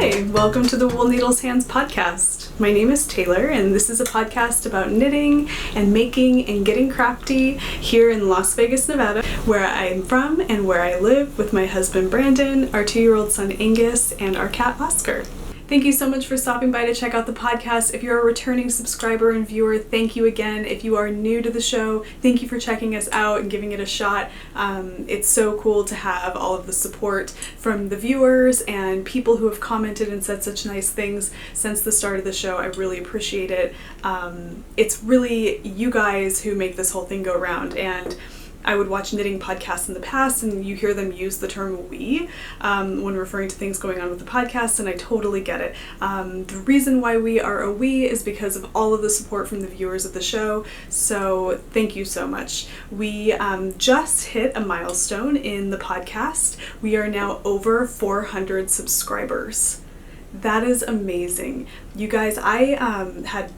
Hi, welcome to the Wool Needles Hands podcast. My name is Taylor, and this is a podcast about knitting and making and getting crafty here in Las Vegas, Nevada, where I'm from and where I live with my husband Brandon, our 2-year-old son Angus, and our cat Oscar. Thank you so much for stopping by to check out the podcast. If you're a returning subscriber and viewer, thank you again. If you are new to the show, thank you for checking us out and giving it a shot. It's so cool to have all of the support from the viewers and people who have commented and said such nice things since the start of the show. I really appreciate it. It's really you guys who make this whole thing go round, and I would watch knitting podcasts in the past and you hear them use the term we when referring to things going on with the podcast, and I totally get it. The reason why we are a we is because of all of the support from the viewers of the show, so thank you so much. We just hit a milestone in the podcast. We are now over 400 subscribers. That is amazing. You guys, I had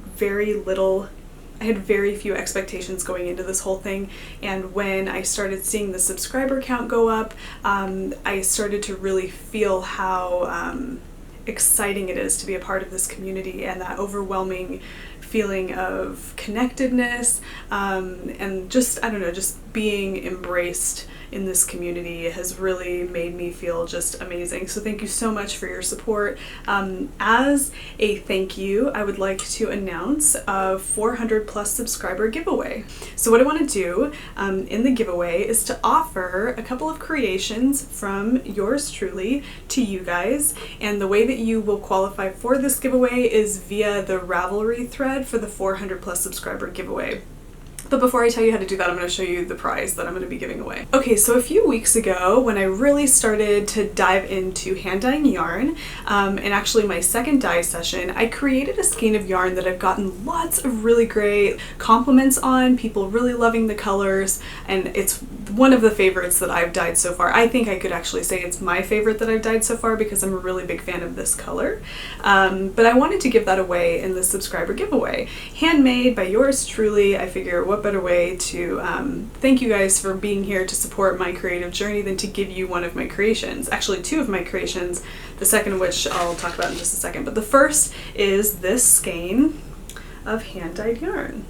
very few expectations going into this whole thing, and when I started seeing the subscriber count go up, I started to really feel how exciting it is to be a part of this community, and that overwhelming feeling of connectedness, and just being embraced in this community has really made me feel just amazing. So thank you so much for your support. As a thank you, I would like to announce a 400 plus subscriber giveaway. So what I want to do in the giveaway is to offer a couple of creations from yours truly to you guys, and the way that you will qualify for this giveaway is via the Ravelry thread for the 400 plus subscriber giveaway. But before I tell you how to do that, I'm going to show you the prize that I'm going to be giving away. Okay, so a few weeks ago, when I really started to dive into hand dyeing yarn, and actually my second dye session, I created a skein of yarn that I've gotten lots of really great compliments on, people really loving the colors, and it's one of the favorites that I've dyed so far. I think I could actually say it's my favorite that I've dyed so far because I'm a really big fan of this color. But I wanted to give that away in the subscriber giveaway. Handmade by yours truly. I figure what better way to thank you guys for being here to support my creative journey than to give you one of my creations. Actually, two of my creations, the second of which I'll talk about in just a second. But the first is this skein of hand-dyed yarn.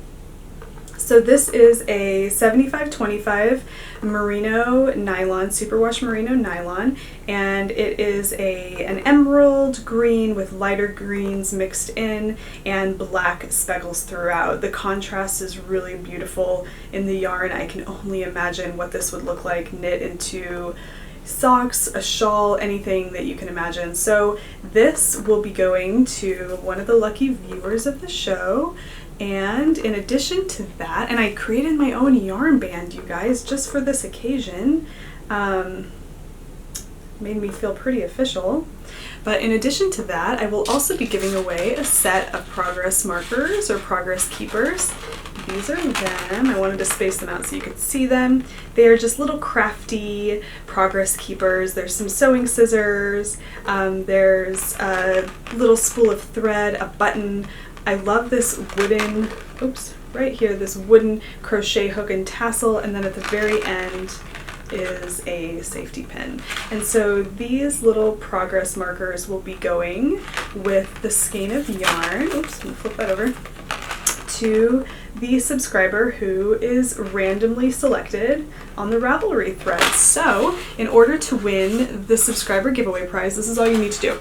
So this is a 75/25 merino nylon, superwash merino nylon, and it is an emerald green with lighter greens mixed in and black speckles throughout. The contrast is really beautiful in the yarn. I can only imagine what this would look like knit into socks, a shawl, anything that you can imagine. So this will be going to one of the lucky viewers of the show. And in addition to that, and I created my own yarn band, you guys, just for this occasion. Made me feel pretty official. But in addition to that, I will also be giving away a set of progress markers or progress keepers. These are them. I wanted to space them out so you could see them. They are just little crafty progress keepers. There's some sewing scissors. There's a little spool of thread, a button. I love this wooden, right here, this wooden crochet hook and tassel, and then at the very end is a safety pin. And so these little progress markers will be going with the skein of yarn, let me flip that over, to the subscriber who is randomly selected on the Ravelry thread. So in order to win the subscriber giveaway prize, this is all you need to do.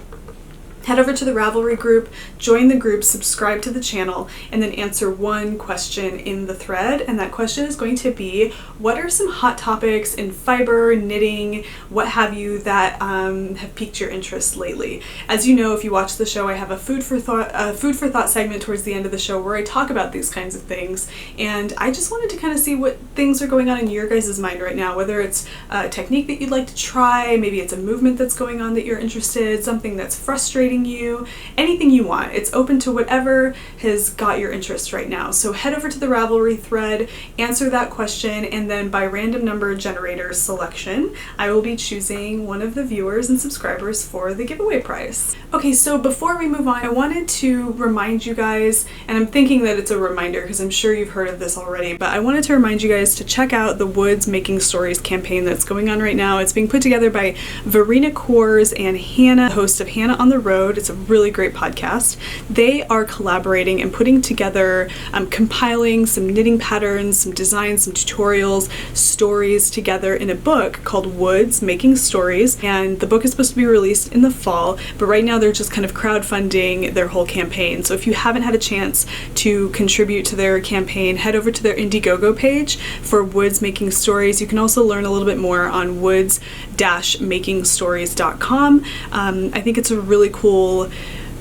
Head over to the Ravelry group, join the group, subscribe to the channel, and then answer one question in the thread. And that question is going to be, what are some hot topics in fiber, knitting, what have you, that have piqued your interest lately? As you know, if you watch the show, I have a food for thought segment towards the end of the show where I talk about these kinds of things. And I just wanted to kind of see what things are going on in your guys' mind right now, whether it's a technique that you'd like to try, maybe it's a movement that's going on that you're interested, something that's frustrating you, anything you want. It's open to whatever has got your interest right now. So head over to the Ravelry thread, answer that question, and then by random number generator selection, I will be choosing one of the viewers and subscribers for the giveaway prize. Okay, so before we move on, I wanted to remind you guys, and I'm thinking that it's a reminder because I'm sure you've heard of this already, but I wanted to remind you guys to check out the Woods Making Stories campaign that's going on right now. It's being put together by Verena Kors and Hannah, host of Hannah on the Road. episode. It's a really great podcast. They are collaborating and putting together, compiling some knitting patterns, some designs, some tutorials, stories together in a book called Woods Making Stories. And the book is supposed to be released in the fall, but right now they're just kind of crowdfunding their whole campaign. So if you haven't had a chance to contribute to their campaign, head over to their Indiegogo page for Woods Making Stories. You can also learn a little bit more on woods-makingstories.com. I think it's a really cool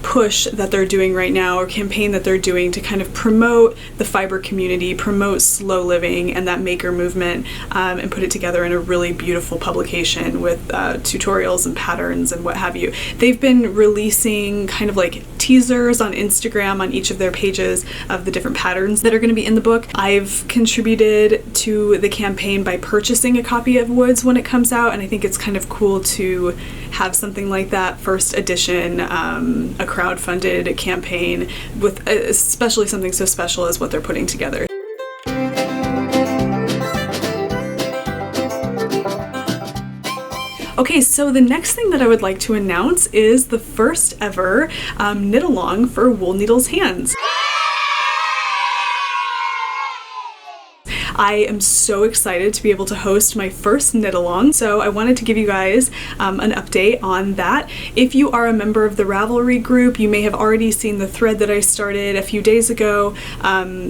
push that they're doing right now, or campaign that they're doing to kind of promote the fiber community, promote slow living and that maker movement, and put it together in a really beautiful publication with tutorials and patterns and what have you. They've been releasing kind of like teasers on Instagram on each of their pages of the different patterns that are going to be in the book. I've contributed to the campaign by purchasing a copy of Woods when it comes out, and I think it's kind of cool to have something like that, first edition, a crowdfunded campaign with especially something so special as what they're putting together. Okay, so the next thing that I would like to announce is the first ever knit-along for Wool Needles Hands. I am so excited to be able to host my first knit-along, so I wanted to give you guys an update on that. If you are a member of the Ravelry group, you may have already seen the thread that I started a few days ago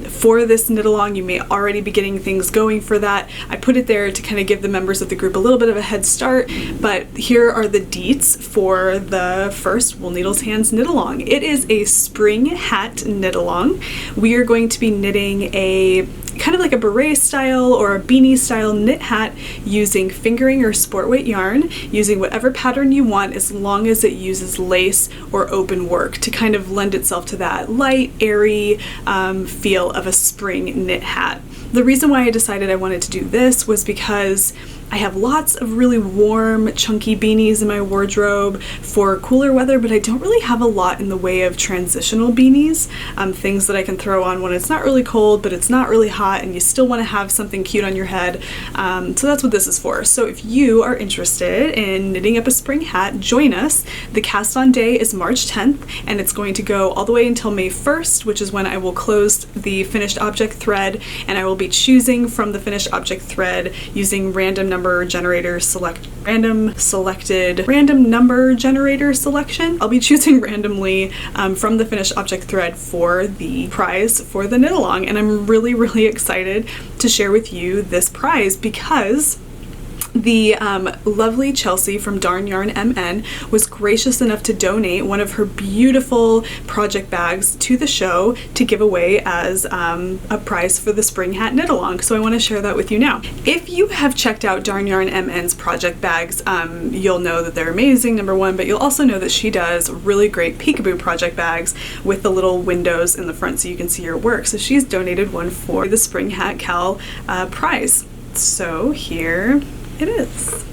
for this knit-along. You may already be getting things going for that. I put it there to kind of give the members of the group a little bit of a head start, but here are the deets for the first Wool Needles Hands knit-along. It is a spring hat knit-along. We are going to be knitting a kind of like a beret style or a beanie style knit hat using fingering or sport weight yarn, using whatever pattern you want as long as it uses lace or open work to kind of lend itself to that light, airy feel of a spring knit hat. The reason why I decided I wanted to do this was because I have lots of really warm, chunky beanies in my wardrobe for cooler weather, but I don't really have a lot in the way of transitional beanies, things that I can throw on when it's not really cold, but it's not really hot, and you still want to have something cute on your head. So that's what this is for. So if you are interested in knitting up a spring hat, join us. The cast on day is March 10th, and it's going to go all the way until May 1st, which is when I will close the finished object thread, and I will be choosing from the finished object thread using random number generator selection. I'll be choosing randomly from the finished object thread for the prize for the knit along, and I'm really, really excited to share with you this prize because the lovely Chelsea from Darn Yarn MN was gracious enough to donate one of her beautiful project bags to the show to give away as a prize for the spring hat knit along. So I want to share that with you now. If you have checked out Darn Yarn MN's project bags, you'll know that they're amazing, number one, but you'll also know that she does really great peekaboo project bags with the little windows in the front so you can see your work. So she's donated one for the spring hat cal prize. So here it is.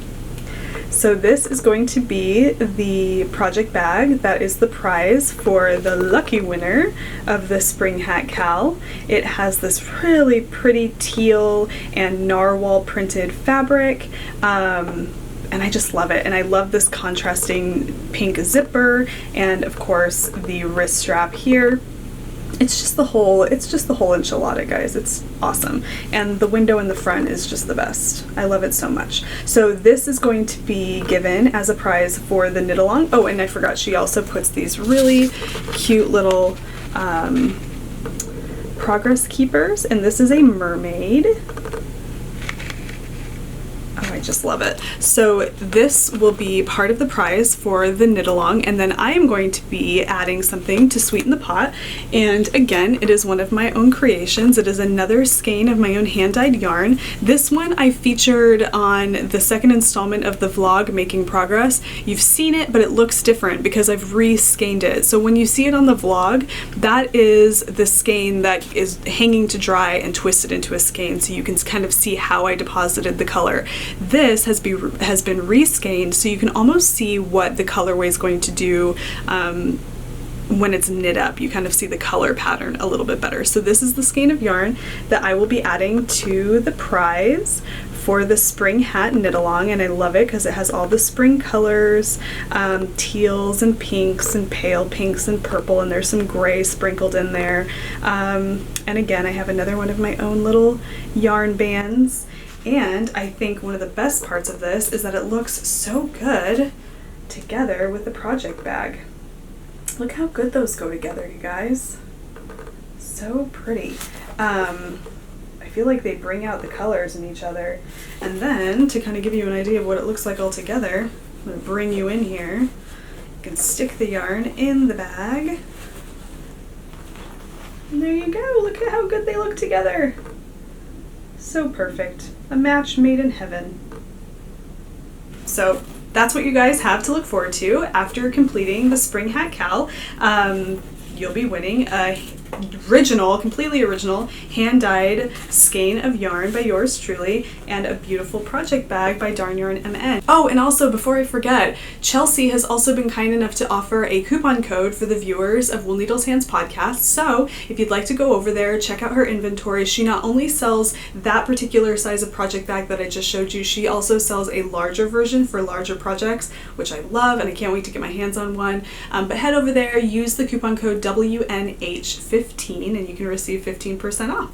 So this is going to be the project bag that is the prize for the lucky winner of the spring hat cal. It has this really pretty teal and narwhal printed fabric, and I just love it. And I love this contrasting pink zipper, and of course the wrist strap here. It's just the whole enchilada, guys. It's awesome. And the window in the front is just the best. I love it so much. So this is going to be given as a prize for the knit along. Oh, and I forgot, she also puts these really cute little progress keepers, and this is a mermaid. Oh, I just love it. So this will be part of the prize for the knit along, and then I am going to be adding something to sweeten the pot. And again, it is one of my own creations. It is another skein of my own hand-dyed yarn. This one I featured on the second installment of the vlog, Making Progress. You've seen it, but it looks different because I've re-skeined it. So when you see it on the vlog, that is the skein that is hanging to dry and twisted into a skein, so you can kind of see how I deposited the color. This has been reskeined, so you can almost see what the colorway is going to do when it's knit up. You kind of see the color pattern a little bit better. So this is the skein of yarn that I will be adding to the prize for the spring hat knit along, and I love it because it has all the spring colors, teals and pinks and pale pinks and purple, and there's some gray sprinkled in there. And again, I have another one of my own little yarn bands. And I think one of the best parts of this is that it looks so good together with the project bag. Look how good those go together, you guys. So pretty. I feel like they bring out the colors in each other. And then to kind of give you an idea of what it looks like all together, I'm going to bring you in here. You can stick the yarn in the bag. And there you go. Look at how good they look together. So perfect. A match made in heaven. So that's what you guys have to look forward to after completing the Spring Hat Cal. You'll be winning a completely original, hand-dyed skein of yarn by yours truly, and a beautiful project bag by Darn Yarn MN. Oh, and also, before I forget, Chelsea has also been kind enough to offer a coupon code for the viewers of Wool Needles Hands podcast. So if you'd like to go over there, check out her inventory. She not only sells that particular size of project bag that I just showed you, she also sells a larger version for larger projects, which I love, and I can't wait to get my hands on one. But head over there, use the coupon code WNH15, and you can receive 15% off.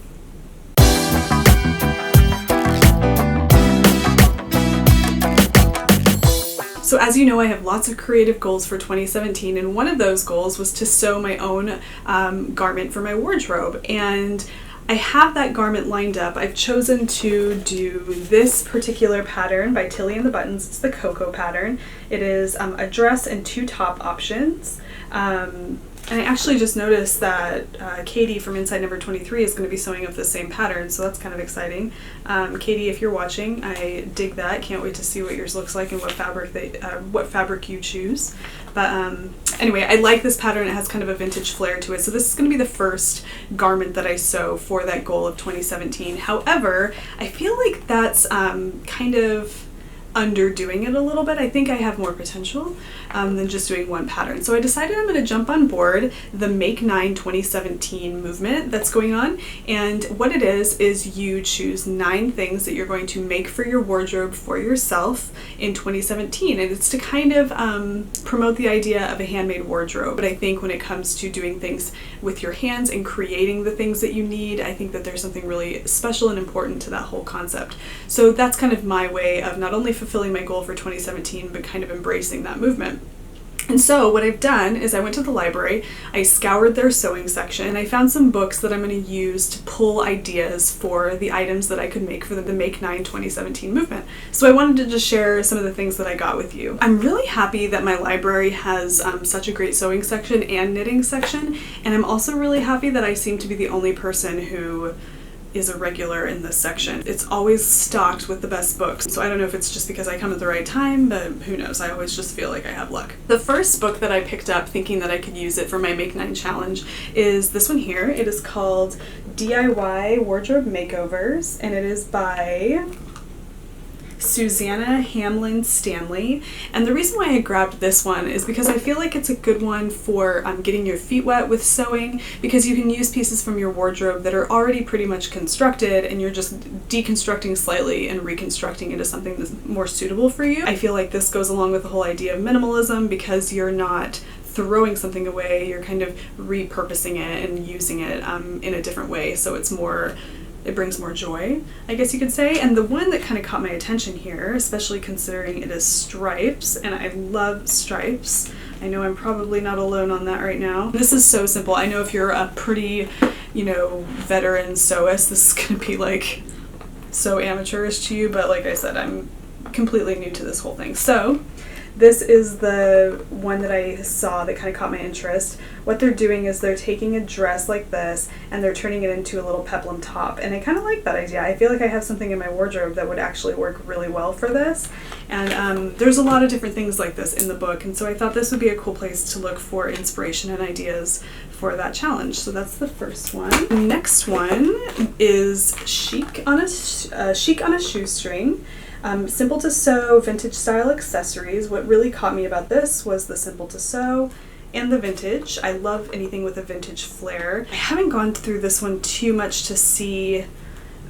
So as you know, I have lots of creative goals for 2017, and one of those goals was to sew my own garment for my wardrobe, and I have that garment lined up. I've chosen to do this particular pattern by Tilly and the Buttons. It's the Cocoa pattern. It is a dress and 2 top options. And I actually just noticed that Katie from Inside Number 23 is going to be sewing up the same pattern, so that's kind of exciting. Katie, if you're watching, I dig that. Can't wait to see what yours looks like and what fabric you choose. But anyway, I like this pattern. It has kind of a vintage flair to it, so this is going to be the first garment that I sew for that goal of 2017. However, I feel like that's kind of underdoing it a little bit. I think I have more potential than just doing one pattern. So I decided I'm going to jump on board the Make 9 2017 movement that's going on. And what it is you choose 9 things that you're going to make for your wardrobe for yourself in 2017. And it's to kind of promote the idea of a handmade wardrobe. But I think when it comes to doing things with your hands and creating the things that you need, I think that there's something really special and important to that whole concept. So that's kind of my way of not only fulfilling my goal for 2017, but kind of embracing that movement. And so what I've done is I went to the library, I scoured their sewing section, and I found some books that I'm going to use to pull ideas for the items that I could make for the Make 9 2017 movement. So I wanted to just share some of the things that I got with you. I'm really happy that my library has such a great sewing section and knitting section, and I'm also really happy that I seem to be the only person who is a regular in this section. It's always stocked with the best books. So I don't know if it's just because I come at the right time, but who knows, I always just feel like I have luck. The first book that I picked up thinking that I could use it for my Make 9 challenge is this one here. It is called DIY Wardrobe Makeovers, and it is by Susanna Hamlin Stanley. And the reason why I grabbed this one is because I feel like it's a good one for getting your feet wet with sewing, because you can use pieces from your wardrobe that are already pretty much constructed and you're just deconstructing slightly and reconstructing into something that's more suitable for you. I feel like this goes along with the whole idea of minimalism, because you're not throwing something away, you're kind of repurposing it and using it in a different way, so it brings more joy, I guess you could say. And the one that kind of caught my attention here, especially considering it is stripes, and I love stripes. I know I'm probably not alone on that right now. This is so simple. I know if you're a pretty, veteran sewist, this is gonna be like so amateurish to you, but like I said, I'm completely new to this whole thing. So this is the one that I saw that kind of caught my interest. What they're doing is they're taking a dress like this and they're turning it into a little peplum top. And I kind of like that idea. I feel like I have something in my wardrobe that would actually work really well for this. And there's a lot of different things like this in the book. And so I thought this would be a cool place to look for inspiration and ideas for that challenge. So that's the first one. The next one is Chic on a Shoestring. Simple to sew, vintage style accessories. What really caught me about this was the simple to sew and the vintage. I love anything with a vintage flair. I haven't gone through this one too much to see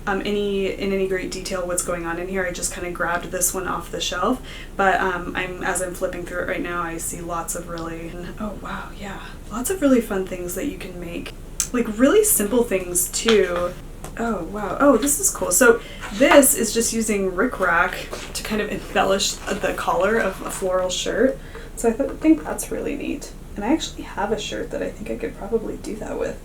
in any great detail what's going on in here. I just kind of grabbed this one off the shelf, but as I'm flipping through it right now, I see lots of really, oh wow, yeah, lots of really fun things that you can make. Like really simple things too. Oh wow, oh this is cool. So this is just using rickrack to kind of embellish the collar of a floral shirt. So I think that's really neat. And I actually have a shirt that I think I could probably do that with.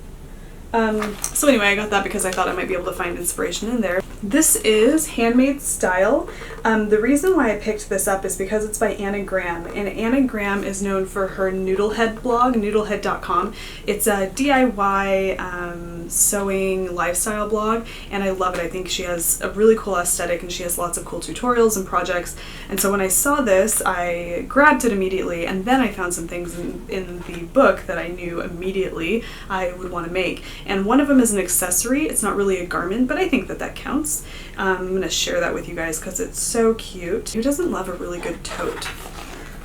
So anyway, I got that because I thought I might be able to find inspiration in there. This is Handmade Style. The reason why I picked this up is because it's by Anna Graham, and Anna Graham is known for her Noodlehead blog, noodlehead.com. It's a DIY sewing lifestyle blog, and I love it. I think she has a really cool aesthetic, and she has lots of cool tutorials and projects. And so when I saw this, I grabbed it immediately, and then I found some things in the book that I knew immediately I would want to make. And one of them is an accessory. It's not really a garment, but I think that counts. I'm going to share that with you guys because it's so cute. Who doesn't love a really good tote?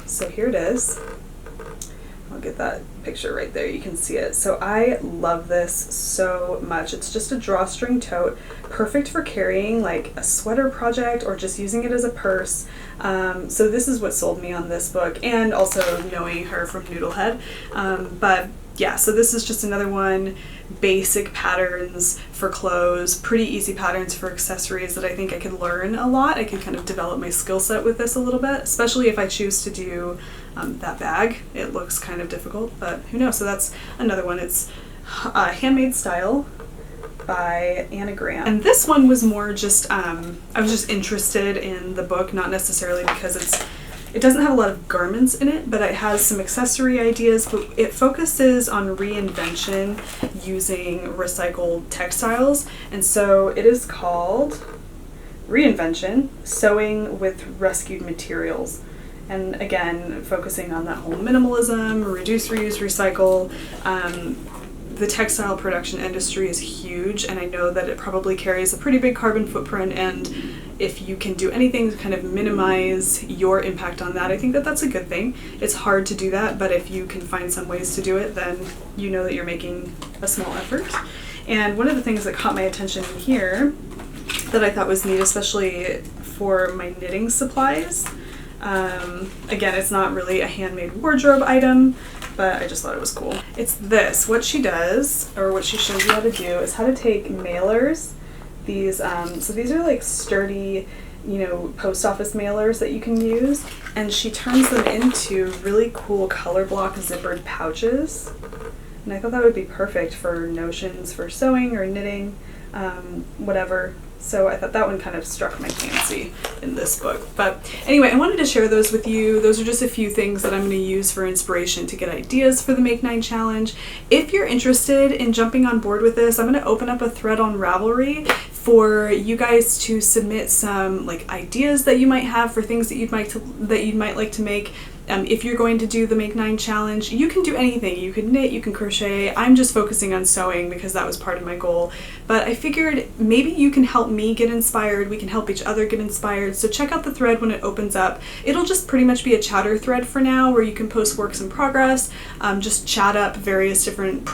So here it is. I'll get that picture right there. You can see it. So I love this so much. It's just a drawstring tote, perfect for carrying like a sweater project or just using it as a purse. So this is what sold me on this book, and also knowing her from Noodlehead. But yeah, so this is just another one. Basic patterns for clothes, pretty easy patterns for accessories that I think I could learn a lot. I could kind of develop my skill set with this a little bit, especially if I choose to do that bag. It looks kind of difficult, but who knows. So that's another one. It's Handmade Style by Anna Graham. And this one was more just, I was just interested in the book, not necessarily because it doesn't have a lot of garments in it, but it has some accessory ideas, but it focuses on reinvention using recycled textiles. And so it is called Reinvention, Sewing with Rescued Materials. And again, focusing on that whole minimalism, reduce, reuse, recycle. The textile production industry is huge, and I know that it probably carries a pretty big carbon footprint, and if you can do anything to kind of minimize your impact on that, I think that that's a good thing. It's hard to do that, but if you can find some ways to do it, then you know that you're making a small effort. And one of the things that caught my attention in here that I thought was neat, especially for my knitting supplies, again, it's not really a handmade wardrobe item, but I just thought it was cool. It's this. What she does, or what she shows you how to do, is how to take mailers. These, so these are like sturdy, post office mailers that you can use, and she turns them into really cool color block zippered pouches. And I thought that would be perfect for notions for sewing or knitting, whatever. So I thought that one kind of struck my fancy in this book. But anyway, I wanted to share those with you. Those are just a few things that I'm going to use for inspiration to get ideas for the Make 9 Challenge. If you're interested in jumping on board with this, I'm going to open up a thread on Ravelry for you guys to submit some like ideas that you might have for things that you'd might like to make. If you're going to do the Make 9 Challenge, you can do anything. You can knit, you can crochet. I'm just focusing on sewing because that was part of my goal. But I figured maybe you can help me get inspired. We can help each other get inspired. So check out the thread when it opens up. It'll just pretty much be a chatter thread for now where you can post works in progress, just chat up various different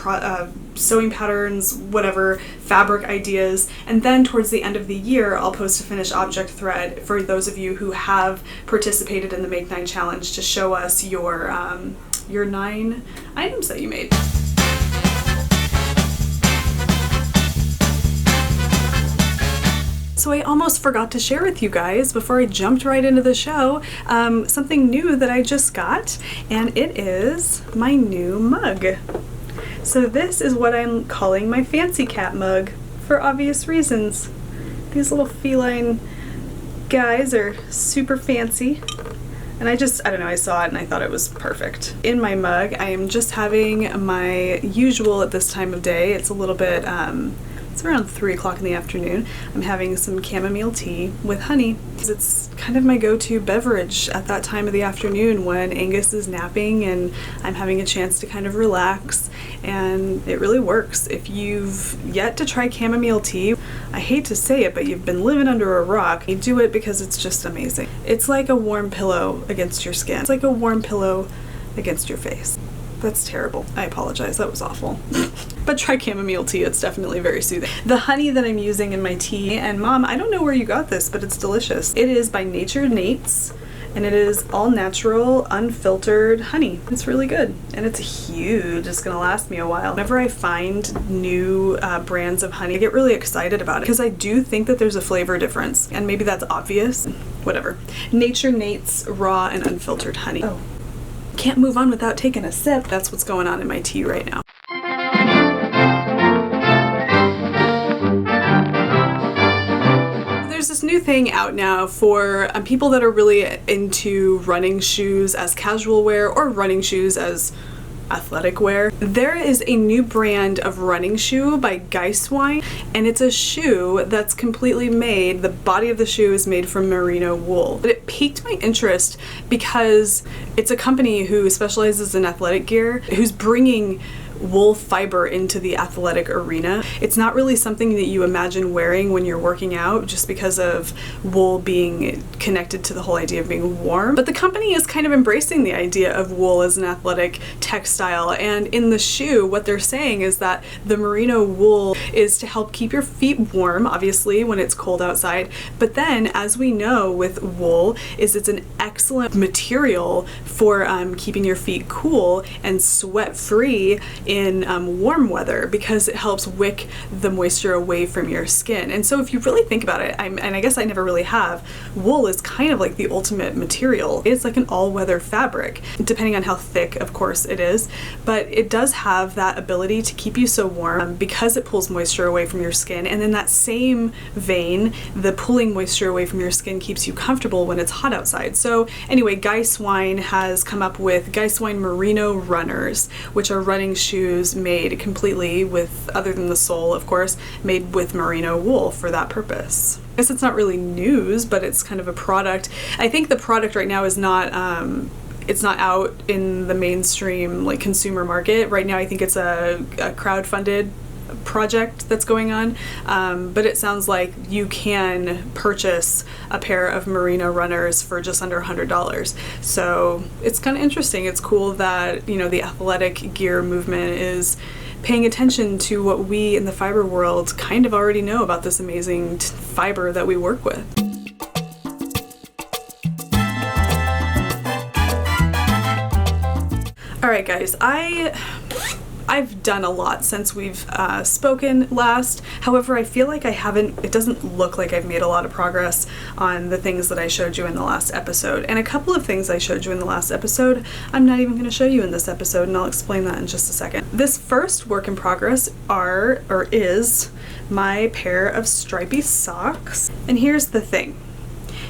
sewing patterns, whatever, fabric ideas. And then towards the end of the year, I'll post a finished object thread for those of you who have participated in the Make 9 Challenge to show us your 9 items that you made. So I almost forgot to share with you guys before I jumped right into the show, something new that I just got, and it is my new mug. So this is what I'm calling my fancy cat mug, for obvious reasons. These little feline guys are super fancy. And I don't know, I saw it and I thought it was perfect. In my mug, I am just having my usual at this time of day. It's a little bit, it's around 3 o'clock in the afternoon. I'm having some chamomile tea with honey. It's kind of my go-to beverage at that time of the afternoon when Angus is napping and I'm having a chance to kind of relax, and it really works. If you've yet to try chamomile tea, I hate to say it, but you've been living under a rock. You do it because it's just amazing. It's like a warm pillow against your skin. It's like a warm pillow against your face. That's terrible. I apologize. That was awful. But try chamomile tea. It's definitely very soothing. The honey that I'm using in my tea, and Mom, I don't know where you got this, but it's delicious. It is by Nature Nates, and it is all natural, unfiltered honey. It's really good, and it's huge. It's gonna last me a while. Whenever I find new brands of honey, I get really excited about it because I do think that there's a flavor difference, and maybe that's obvious. Whatever. Nature Nates raw and unfiltered honey. Oh, can't move on without taking a sip. That's what's going on in my tea right now. There's this new thing out now for people that are really into running shoes as casual wear or running shoes as athletic wear. There is a new brand of running shoe by Geiswein, and it's a shoe that's completely made, the body of the shoe is made from merino wool. But it piqued my interest because it's a company who specializes in athletic gear, who's bringing wool fiber into the athletic arena. It's not really something that you imagine wearing when you're working out just because of wool being connected to the whole idea of being warm. But the company is kind of embracing the idea of wool as an athletic textile, and in the shoe what they're saying is that the merino wool is to help keep your feet warm, obviously when it's cold outside, but then as we know with wool is it's an excellent material for keeping your feet cool and sweat free in warm weather because it helps wick the moisture away from your skin. And so if you really think about it, and I guess I never really have, wool is kind of like the ultimate material. It's like an all-weather fabric, depending on how thick, of course, it is, but it does have that ability to keep you so warm because it pulls moisture away from your skin. And in that same vein, the pulling moisture away from your skin keeps you comfortable when it's hot outside. So anyway, Geiswein has come up with Geiswein Merino Runners, which are running shoes made completely with, other than the sole of course, made with merino wool for that purpose. I guess it's not really news, but it's kind of a product. I think the product right now is not it's not out in the mainstream like consumer market right now. I think it's a crowdfunded project that's going on, but it sounds like you can purchase a pair of merino runners for just under $100. So it's kind of interesting. It's cool that, you know, the athletic gear movement is paying attention to what we in the fiber world kind of already know about this amazing fiber that we work with. All right, guys, I've done a lot since we've spoken last. However, I feel like it doesn't look like I've made a lot of progress on the things that I showed you in the last episode. And a couple of things I showed you in the last episode, I'm not even gonna show you in this episode, and I'll explain that in just a second. This first work in progress is my pair of stripy socks. And here's the thing.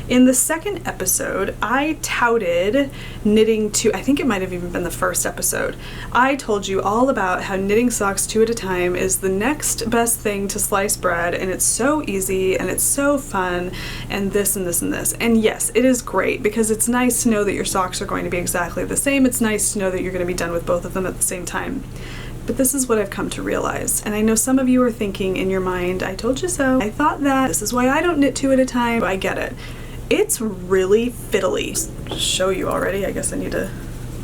In the second episode, I touted knitting to, I think it might have even been the first episode. I told you all about how knitting socks 2 at a time is the next best thing to sliced bread, and it's so easy and it's so fun and this and this and this. And yes, it is great because it's nice to know that your socks are going to be exactly the same. It's nice to know that you're going to be done with both of them at the same time. But this is what I've come to realize, and I know some of you are thinking in your mind, I told you so. I thought that. This is why I don't knit 2 at a time. I get it. It's really fiddly. Show you already. I guess I need to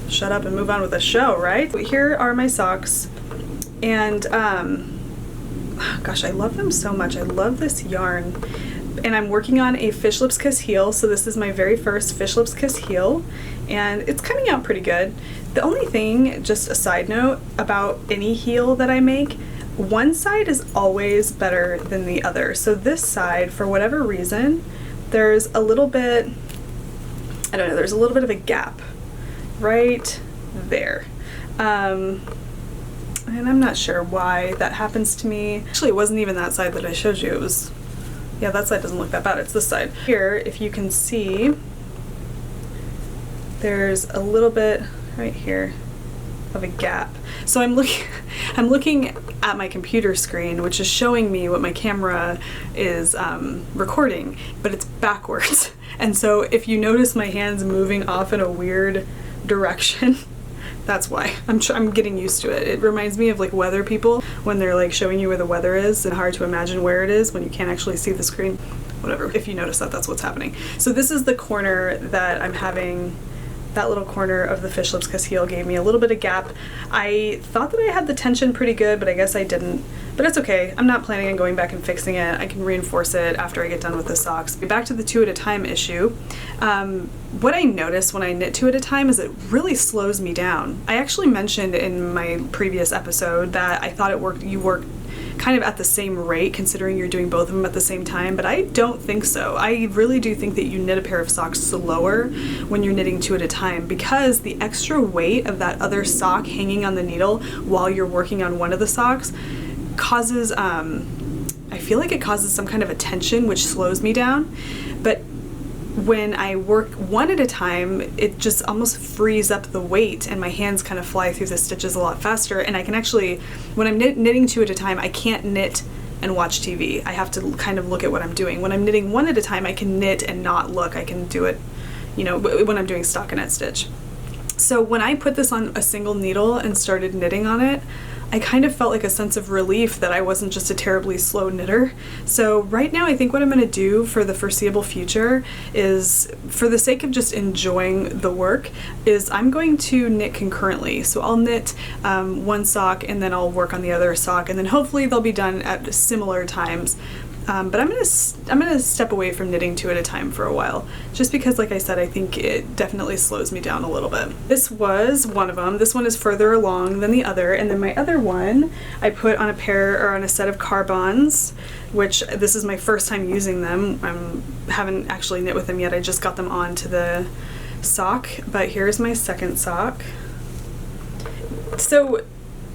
shut up and move on with the show, right? Here are my socks, and gosh, I love them so much. I love this yarn, and I'm working on a Fish Lips Kiss heel. So this is my very first Fish Lips Kiss heel, and it's coming out pretty good. The only thing, just a side note about any heel that I make, one side is always better than the other. So this side, for whatever reason, there's a little bit, I don't know, there's a little bit of a gap right there. And I'm not sure why that happens to me. Actually, it wasn't even that side that I showed you. It was, yeah, that side doesn't look that bad. It's this side. Here, if you can see, there's a little bit right here of a gap. So I'm looking at my computer screen, which is showing me what my camera is recording, but it's backwards. And so if you notice my hands moving off in a weird direction, that's why. I'm getting used to it. It reminds me of like weather people when they're like showing you where the weather is and hard to imagine where it is when you can't actually see the screen. Whatever. If you notice that, that's what's happening. So this is the corner that I'm having that little corner of the fish lips kiss heel gave me a little bit of gap. I thought that I had the tension pretty good, but I guess I didn't. But it's okay. I'm not planning on going back and fixing it. I can reinforce it after I get done with the socks. Back to the 2 at a time issue. What I notice when I knit 2 at a time is it really slows me down. I actually mentioned in my previous episode that I thought you worked kind of at the same rate considering you're doing both of them at the same time, but I don't think so. I really do think that you knit a pair of socks slower when you're knitting 2 at a time, because the extra weight of that other sock hanging on the needle while you're working on one of the socks causes, I feel like it causes some kind of a tension which slows me down. But when I work 1 at a time, it just almost frees up the weight and my hands kind of fly through the stitches a lot faster, and I can actually, when I'm knitting 2 at a time, I can't knit and watch TV. I have to kind of look at what I'm doing. When I'm knitting 1 at a time, I can knit and not look. I can do it, you know, when I'm doing stockinette stitch. So when I put this on a single needle and started knitting on it, I kind of felt like a sense of relief that I wasn't just a terribly slow knitter. So right now I think what I'm going to do for the foreseeable future is, for the sake of just enjoying the work, is I'm going to knit concurrently. So I'll knit one sock and then I'll work on the other sock, and then hopefully they'll be done at similar times. But I'm gonna step away from knitting 2 at a time for a while, just because, like I said, I think it definitely slows me down a little bit. This was one of them. This one is further along than the other, and then my other one I put on a set of carbons, which this is my first time using them. I haven't actually knit with them yet. I just got them onto the sock, but here's my second sock. So,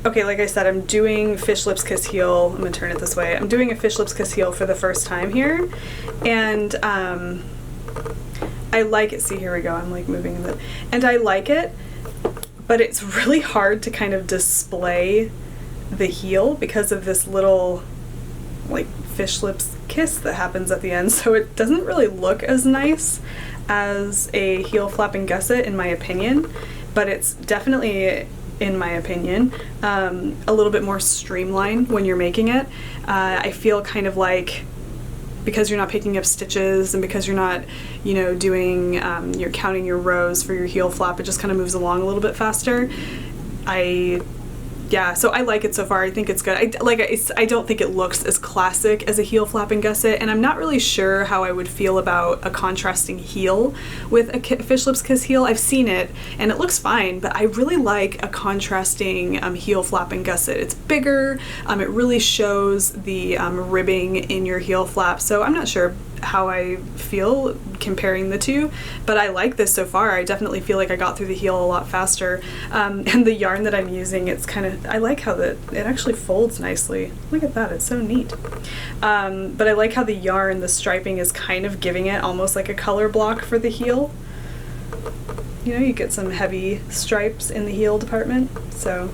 okay, like I said, I'm doing fish lips kiss heel. I'm gonna turn it this way. I'm doing a fish lips kiss heel for the first time here, and I like it. See, here we go. I'm like moving the, and I like it, but it's really hard to kind of display the heel because of this little like fish lips kiss that happens at the end. So it doesn't really look as nice as a heel flapping gusset, in my opinion, but it's definitely, in my opinion, a little bit more streamlined when you're making it. I feel kind of like, because you're not picking up stitches and because you're not, you know, doing, you're counting your rows for your heel flap, it just kind of moves along a little bit faster. Yeah, so I like it so far. I think it's good. I don't think it looks as classic as a heel flapping gusset, and I'm not really sure how I would feel about a contrasting heel with a fish lips kiss heel. I've seen it and it looks fine, but I really like a contrasting heel flapping gusset. It's bigger. It really shows the ribbing in your heel flap. So I'm not sure how I feel comparing the two, but I like this so far. I definitely feel like I got through the heel a lot faster, and the yarn that I'm using, it's kind of, I like how it actually folds nicely. Look at that, it's so neat. But I like how the yarn, the striping is kind of giving it almost like a color block for the heel. You know, you get some heavy stripes in the heel department. So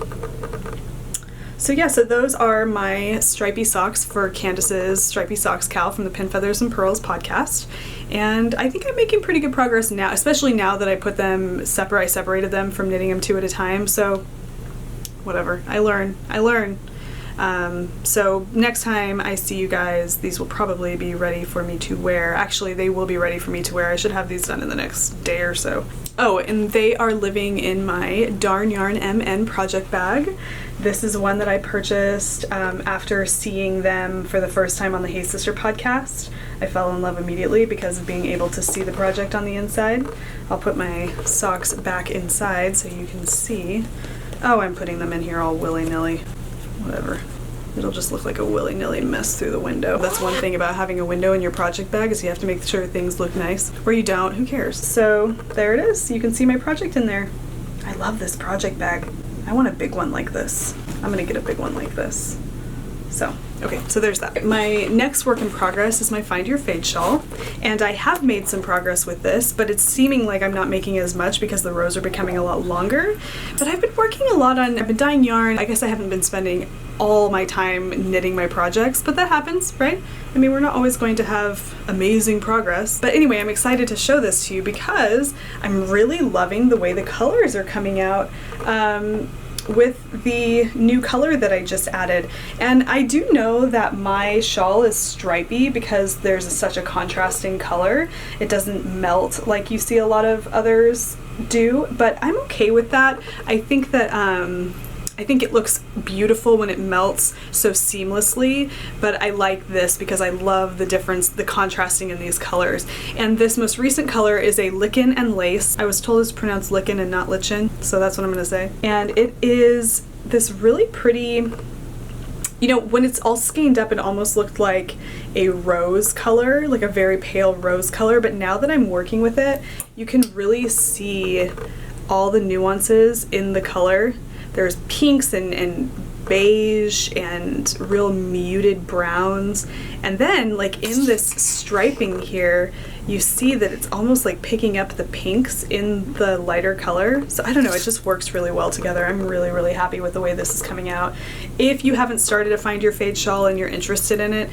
yeah, so those are my stripy socks for Candace's Stripy Socks Cal from the Pin Feathers and Pearls podcast. And I think I'm making pretty good progress now, especially now that I put them separate. I separated them from knitting them 2 at a time. So whatever, I learn. So next time I see you guys, these will probably be ready for me to wear. Actually, they will be ready for me to wear. I should have these done in the next day or so. Oh, and they are living in my Darn Yarn MN project bag. This is one that I purchased after seeing them for the first time on the Hey Sister podcast. I fell in love immediately because of being able to see the project on the inside. I'll put my socks back inside so you can see. Oh, I'm putting them in here all willy-nilly. Whatever. It'll just look like a willy-nilly mess through the window. That's one thing about having a window in your project bag, is you have to make sure things look nice. Or you don't, who cares? So there it is. You can see my project in there. I love this project bag. I want a big one like this. I'm gonna get a big one like this. So, okay, so there's that. My next work in progress is my Find Your Fade shawl, and I have made some progress with this, but it's seeming like I'm not making as much because the rows are becoming a lot longer. But I've been working a lot on, I've been dyeing yarn. I guess I haven't been spending all my time knitting my projects, but that happens, right? I mean, we're not always going to have amazing progress. But anyway, I'm excited to show this to you because I'm really loving the way the colors are coming out. with the new color that I just added. And I do know that my shawl is stripy because there's such a contrasting color. It doesn't melt like you see a lot of others do, but I'm okay with that. I think that I think it looks beautiful when it melts so seamlessly, but I like this because I love the difference, the contrasting in these colors. And this most recent color is a lichen and lace. I was told it's pronounced lichen and not lichen, so that's what I'm gonna say. And it is this really pretty, you know, when it's all skeined up, it almost looked like a rose color, like a very pale rose color, but now that I'm working with it, you can really see all the nuances in the color. There's pinks and beige and real muted browns. And then like in this striping here, you see that it's almost like picking up the pinks in the lighter color. So I don't know, it just works really well together. I'm really, really happy with the way this is coming out. If you haven't started to find your fade shawl and you're interested in it,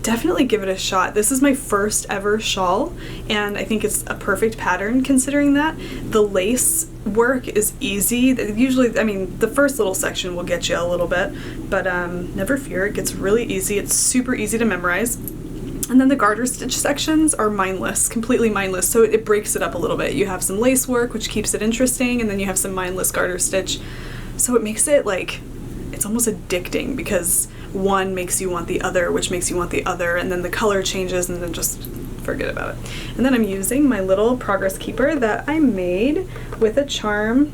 definitely give it a shot. This is my first ever shawl, and I think it's a perfect pattern considering that. The lace work is easy. Usually, I mean, the first little section will get you a little bit, but never fear, it gets really easy. It's super easy to memorize. And then the garter stitch sections are mindless, completely mindless, so it breaks it up a little bit. You have some lace work, which keeps it interesting, and then you have some mindless garter stitch. So it makes it like, it's almost addicting because one makes you want the other, which makes you want the other, and then the color changes, and then just forget about it. And then I'm using my little progress keeper that I made with a charm.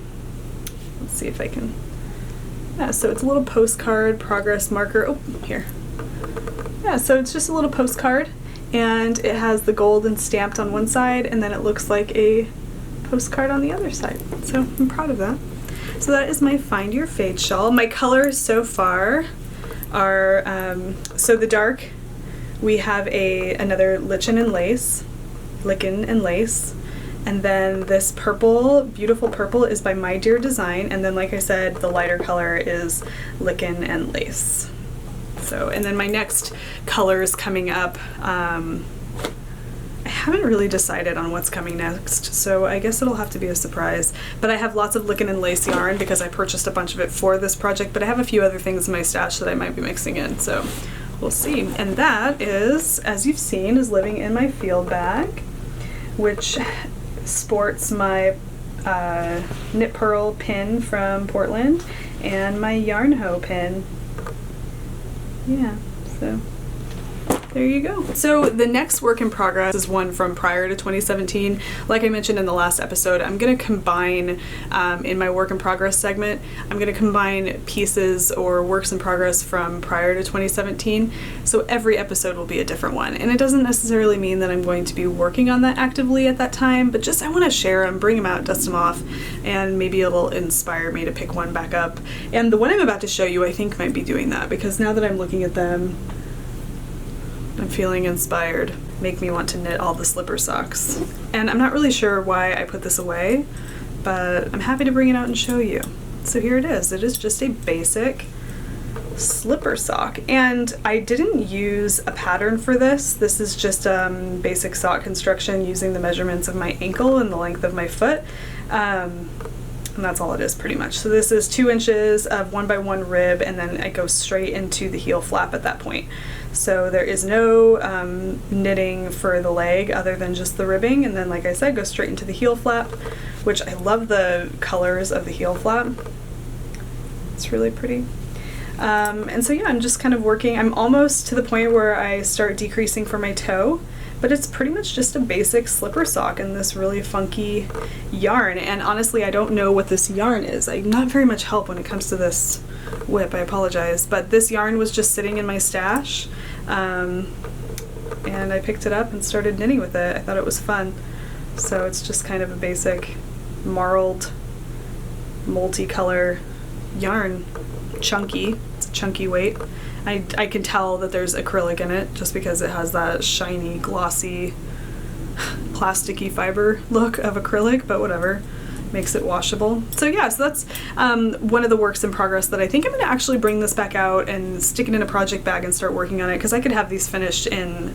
Let's see if I can, yeah, so it's a little postcard progress marker. Oh, here. Yeah, so it's just a little postcard, and it has the golden stamped on one side, and then it looks like a postcard on the other side. So I'm proud of that. So that is my Find Your Fade shawl. My colors so far are, so the dark, we have another lichen and lace, and then this purple, beautiful purple, is by My Dear Design, and then like I said, the lighter color is lichen and lace. So, and then my next colors coming up, I haven't really decided on what's coming next, so I guess it'll have to be a surprise. But I have lots of lichen and lace yarn because I purchased a bunch of it for this project, but I have a few other things in my stash that I might be mixing in, so we'll see. And that is, as you've seen, is living in my field bag, which sports my knit purl pin from Portland and my yarn hoe pin. Yeah, so there you go. So the next work in progress is one from prior to 2017. Like I mentioned in the last episode, I'm going to combine, in my work in progress segment, I'm going to combine pieces or works in progress from prior to 2017. So every episode will be a different one. And it doesn't necessarily mean that I'm going to be working on that actively at that time, but just I want to share them, bring them out, dust them off, and maybe it'll inspire me to pick one back up. And the one I'm about to show you, I think might be doing that, because now that I'm looking at them, I'm feeling inspired. Make me want to knit all the slipper socks. And I'm not really sure why I put this away, but I'm happy to bring it out and show you. So here it is. It is just a basic slipper sock. And I didn't use a pattern for this. This is just basic sock construction using the measurements of my ankle and the length of my foot. And that's all it is pretty much. So this is 2 inches of 1x1 rib, and then I go straight into the heel flap at that point. So there is no knitting for the leg other than just the ribbing, and then like I said, go straight into the heel flap, which I love the colors of the heel flap. It's really pretty. And so yeah, I'm just kind of working. I'm almost to the point where I start decreasing for my toe, but it's pretty much just a basic slipper sock in this really funky yarn. And honestly, I don't know what this yarn is. I'm not very much help when it comes to this whip, I apologize. But this yarn was just sitting in my stash, and I picked it up and started knitting with it. I thought it was fun. So it's just kind of a basic marled multicolor yarn. Chunky, it's a chunky weight. I can tell that there's acrylic in it just because it has that shiny, glossy, plasticky fiber look of acrylic, but whatever, makes it washable. So yeah, so that's one of the works in progress that I think I'm going to actually bring this back out and stick it in a project bag and start working on it, because I could have these finished in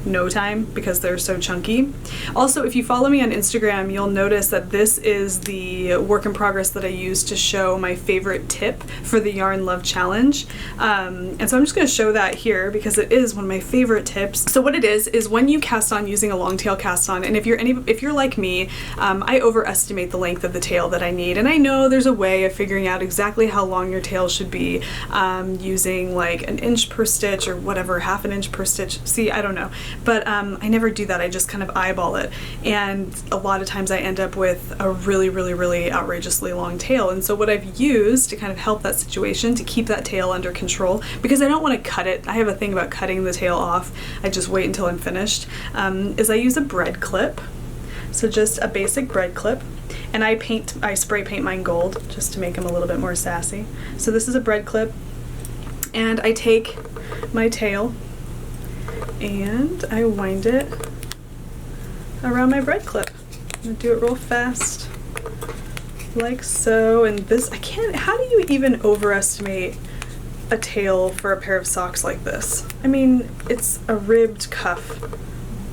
no time because they're so chunky. Also, if you follow me on Instagram, you'll notice that this is the work in progress that I use to show my favorite tip for the Yarn Love Challenge. And so I'm just going to show that here because it is one of my favorite tips. So what it is when you cast on using a long tail cast on, and if you're like me, I overestimate the length of the tail that I need, and I know there's a way of figuring out exactly how long your tail should be, using like an inch per stitch or whatever, half an inch per stitch. See, I don't know. But I never do that. I just kind of eyeball it. And a lot of times I end up with a really, really, really outrageously long tail. And so what I've used to kind of help that situation, to keep that tail under control, because I don't want to cut it. I have a thing about cutting the tail off. I just wait until I'm finished, is I use a bread clip. So just a basic bread clip. And I spray paint mine gold just to make them a little bit more sassy. So this is a bread clip. And I take my tail and I wind it around my bread clip. I'm gonna do it real fast, like so. And this, how do you even overestimate a tail for a pair of socks like this? I mean, it's a ribbed cuff,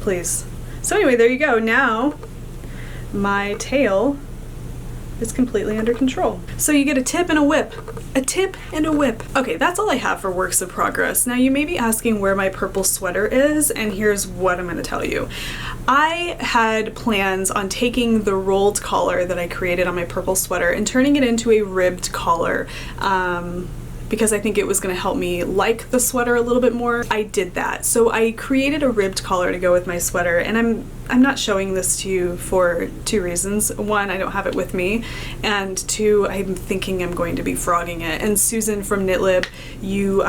please. So anyway, there you go. Now my tail is completely under control. So you get a tip and a whip. A tip and a whip. Okay, that's all I have for works in progress. Now you may be asking where my purple sweater is, and here's what I'm gonna tell you. I had plans on taking the rolled collar that I created on my purple sweater and turning it into a ribbed collar, because I think it was gonna help me like the sweater a little bit more. I did that. So I created a ribbed collar to go with my sweater, and I'm not showing this to you for two reasons. One, I don't have it with me, and two, I'm thinking I'm going to be frogging it. And Susan from Knitlib, you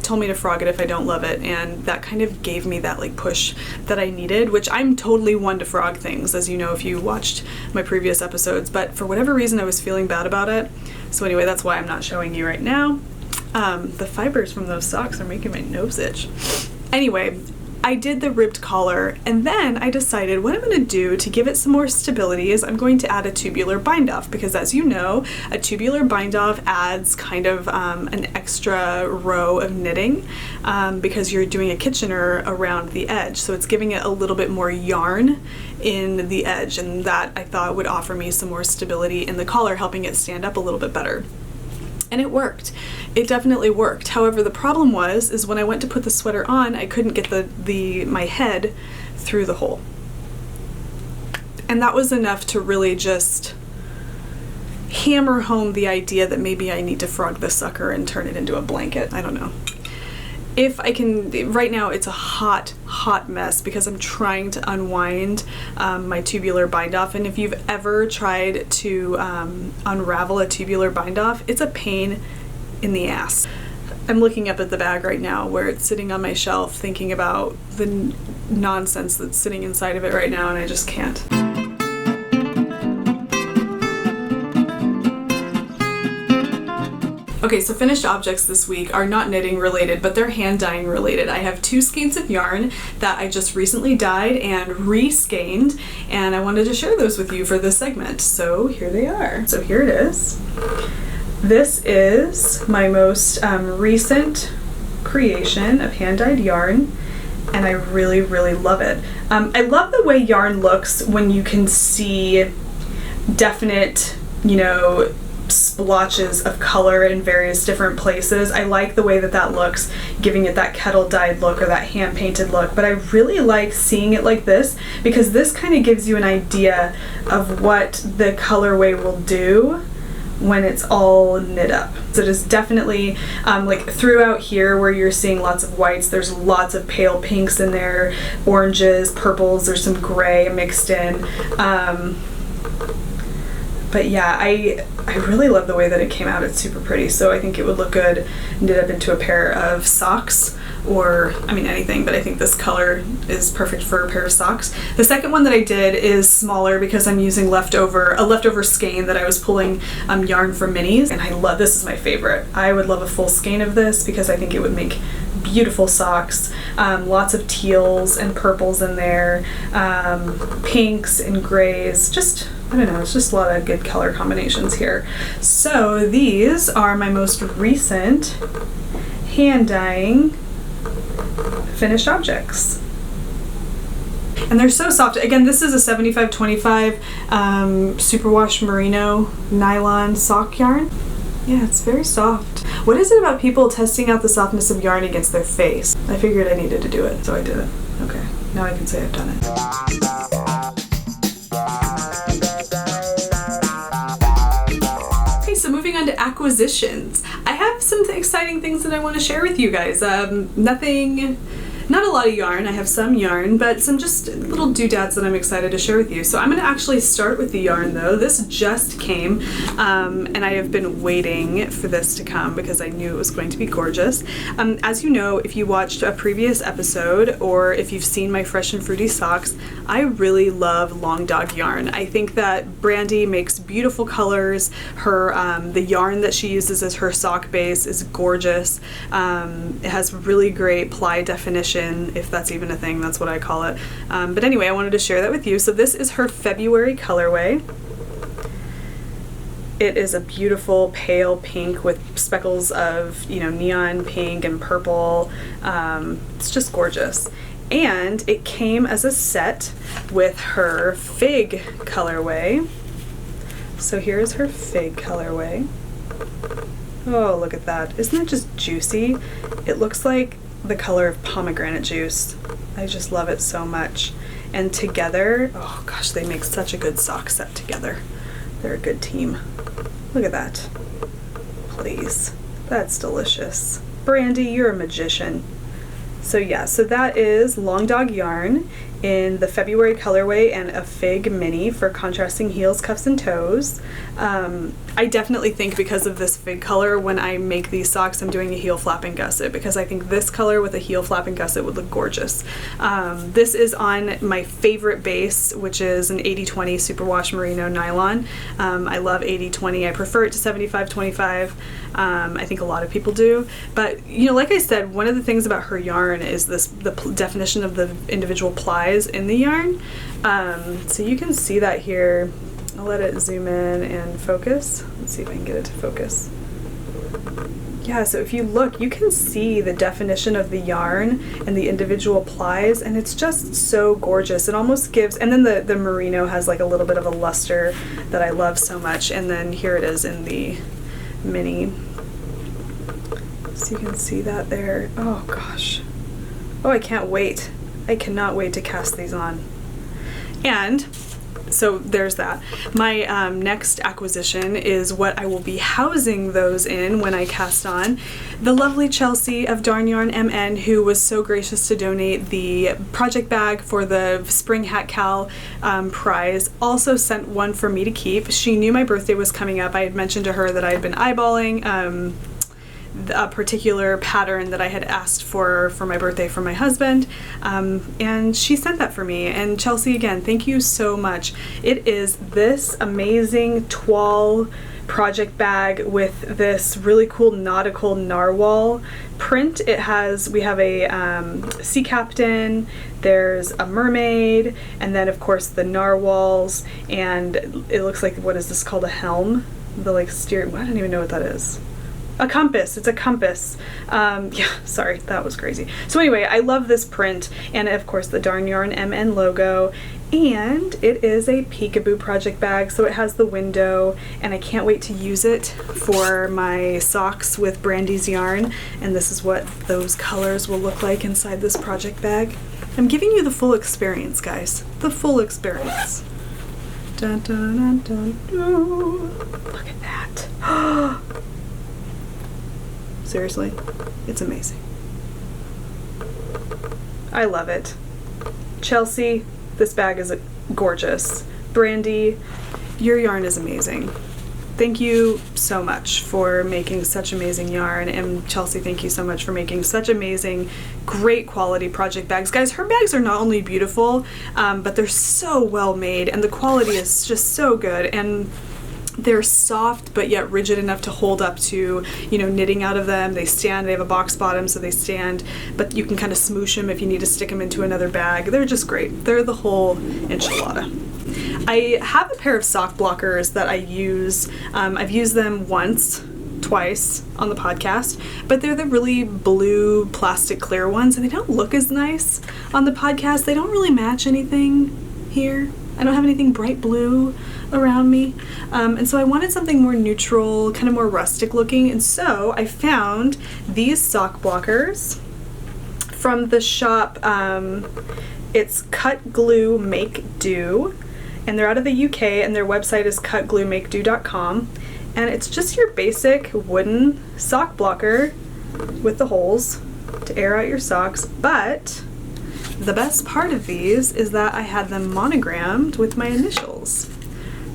told me to frog it if I don't love it, and that kind of gave me that like push that I needed, which I'm totally one to frog things, as you know if you watched my previous episodes, but for whatever reason I was feeling bad about it. So anyway, that's why I'm not showing you right now. The fibers from those socks are making my nose itch. Anyway, I did the ribbed collar, and then I decided what I'm going to do to give it some more stability is I'm going to add a tubular bind off, because as you know, a tubular bind off adds kind of an extra row of knitting, because you're doing a Kitchener around the edge, so it's giving it a little bit more yarn in the edge, and that I thought would offer me some more stability in the collar, helping it stand up a little bit better. And it worked. It definitely worked. However, the problem is when I went to put the sweater on, I couldn't get my head through the hole. And that was enough to really just hammer home the idea that maybe I need to frog this sucker and turn it into a blanket. I don't know. If I can, right now it's a hot mess because I'm trying to unwind my tubular bind off, and if you've ever tried to unravel a tubular bind off, it's a pain in the ass. I'm looking up at the bag right now where it's sitting on my shelf thinking about the nonsense that's sitting inside of it right now, and I just can't. Okay, so finished objects this week are not knitting related, but they're hand dyeing related. I have 2 skeins of yarn that I just recently dyed and re-skeined, and I wanted to share those with you for this segment. So here they are. So here it is. This is my most recent creation of hand dyed yarn, and I really, really love it. I love the way yarn looks when you can see definite, you know, splotches of color in various different places. I like the way that looks, giving it that kettle dyed look or that hand painted look, but I really like seeing it like this because this kind of gives you an idea of what the colorway will do when it's all knit up. So it is definitely like throughout here where you're seeing lots of whites, there's lots of pale pinks in there, oranges, purples, there's some gray mixed in. But yeah, I really love the way that it came out. It's super pretty, so I think it would look good knit up into a pair of socks, or I mean anything, but I think this color is perfect for a pair of socks. The second one that I did is smaller because I'm using a leftover skein that I was pulling yarn from minis, and I love, this is my favorite. I would love a full skein of this because I think it would make beautiful socks. Lots of teals and purples in there, pinks and grays, just I don't know, it's just a lot of good color combinations here. So these are my most recent hand dyeing finished objects. And they're so soft. Again, this is a 75/25 superwash merino nylon sock yarn. Yeah, it's very soft. What is it about people testing out the softness of yarn against their face? I figured I needed to do it, so I did it. Okay, now I can say I've done it. Okay, so moving on to acquisitions. I have some exciting things that I want to share with you guys. Not a lot of yarn. I have some yarn, but some just little doodads that I'm excited to share with you. So I'm going to actually start with the yarn though. This just came, and I have been waiting for this to come because I knew it was going to be gorgeous. As you know, if you watched a previous episode or if you've seen my Fresh and Fruity socks, I really love Long Dog yarn. I think that Brandy makes beautiful colors. Her the yarn that she uses as her sock base is gorgeous. It has really great ply definition, if that's even a thing. That's what I call it. But anyway, I wanted to share that with you. So this is her February colorway. It is a beautiful pale pink with speckles of, you know, neon pink and purple. It's just gorgeous. And it came as a set with her Fig colorway. So here's her Fig colorway. Oh, look at that. Isn't it just juicy? It looks like the color of pomegranate juice. I just love it so much. And together, oh gosh, they make such a good sock set together. They're a good team. Look at that. Please. That's delicious. Brandy, you're a magician. So yeah, so that is Long Dog yarn in the February colorway and a Fig mini for contrasting heels, cuffs, and toes. I definitely think because of this Fig color, when I make these socks, I'm doing a heel flap and gusset because I think this color with a heel flap and gusset would look gorgeous. This is on my favorite base, which is an 80/20 superwash merino nylon. I love 80/20. I prefer it to 75/25. I think a lot of people do. But, you know, like I said, one of the things about her yarn is the definition of the individual plies in the yarn. So you can see that here. I'll let it zoom in and focus. Let's see if I can get it to focus. Yeah, so if you look, you can see the definition of the yarn and the individual plies, and it's just so gorgeous. It almost gives, and then the merino has like a little bit of a luster that I love so much. And then here it is in the mini. So you can see that there. Oh gosh. Oh, I can't wait. I cannot wait to cast these on. And so there's that. My next acquisition is what I will be housing those in when I cast on. The lovely Chelsea of Darn Yarn MN, who was so gracious to donate the project bag for the Spring Hat Cal prize, also sent one for me to keep. She knew my birthday was coming up. I had mentioned to her that I had been eyeballing a particular pattern that I had asked for my birthday from my husband, and she sent that for me. And Chelsea, again, thank you so much. It is this amazing toile project bag with this really cool nautical narwhal print. We have a sea captain, there's a mermaid, and then of course the narwhals, and it looks like, what is this called, a helm? The like steer, I don't even know what that is. A compass. It's a compass. Yeah, sorry, that was crazy. So anyway, I love this print, and of course the Darn Yarn MN logo, and it is a peekaboo project bag, so it has the window, and I can't wait to use it for my socks with Brandy's yarn, and this is what those colors will look like inside this project bag. I'm giving you the full experience, guys. The full experience. Dun, dun, dun, dun, dun. Look at that. Seriously, it's amazing. I love it. Chelsea, this bag is gorgeous. Brandy, your yarn is amazing. Thank you so much for making such amazing yarn, and Chelsea, thank you so much for making such amazing, great quality project bags. Guys, her bags are not only beautiful, but they're so well made, and the quality is just so good, and they're soft but yet rigid enough to hold up to, you know, knitting out of them. They stand, they have a box bottom, so they stand, but you can kind of smoosh them if you need to stick them into another bag. They're just great. They're the whole enchilada. I have a pair of sock blockers that I use. I've used them once twice on the podcast, but they're the really blue plastic clear ones, and they don't look as nice on the podcast. They don't really match anything here. I don't have anything bright blue around me. And so I wanted something more neutral, kind of more rustic looking, and so I found these sock blockers from the shop. It's Cut Glue Make Do, and they're out of the UK, and their website is cutgluemakedo.com. And it's just your basic wooden sock blocker with the holes to air out your socks, but the best part of these is that I had them monogrammed with my initials.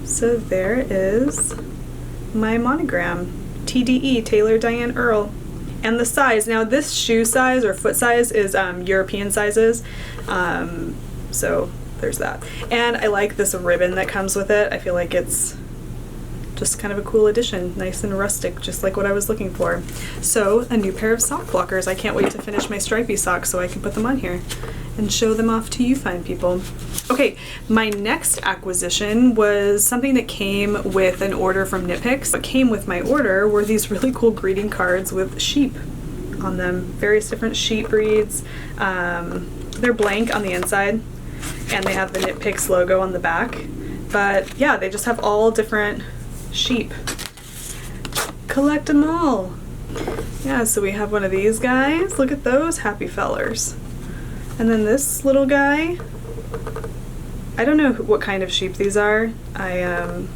So there is my monogram, TDE, Taylor Diane Earl. And the size, now this shoe size or foot size is European sizes, so there's that. And I like this ribbon that comes with it. I feel like it's just kind of a cool addition, nice and rustic, just like what I was looking for. So a new pair of sock blockers. I can't wait to finish my stripy socks so I can put them on here and show them off to you fine people. Okay, my next acquisition was something that came with an order from Knitpicks. What came with my order were these really cool greeting cards with sheep on them, various different sheep breeds. They're blank on the inside, and they have the Knitpicks logo on the back. But yeah, they just have all different sheep. Collect them all. Yeah, so we have one of these guys. Look at those happy fellers. And then this little guy, I don't know what kind of sheep these are. I'm